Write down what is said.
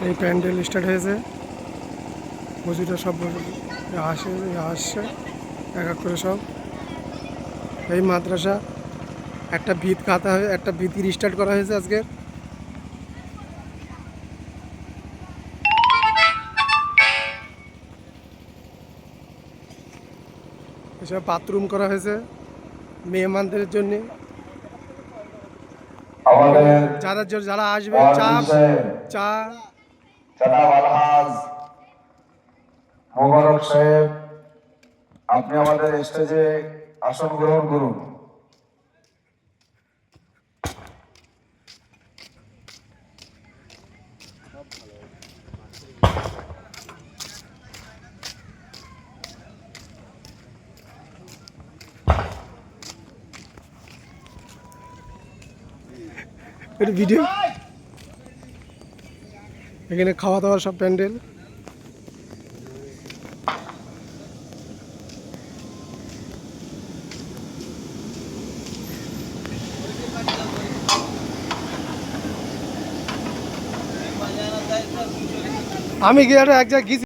এই প্যান্ডেল স্টার্ট হয়েছে। মসজিদটা সব আসছে এক এক করে সব। এই মাদ্রাসা একটা ভিত কাটা হয়ে একটা ভিত স্টার্ট করা হয়েছে আজকের। এসব বাথরুম করা হয়েছে মেহমানদের জন্য। যারা আসবে চা চা জনাব আলহাজ মোবারক সাহেব, আপনি আমাদের স্টেজে আসন গ্রহণ করুন। ভিডিও এখানে খাওয়া দাওয়ার সব প্যান্ডেল। আমি গিয়ে এক জায়গায় গেছি।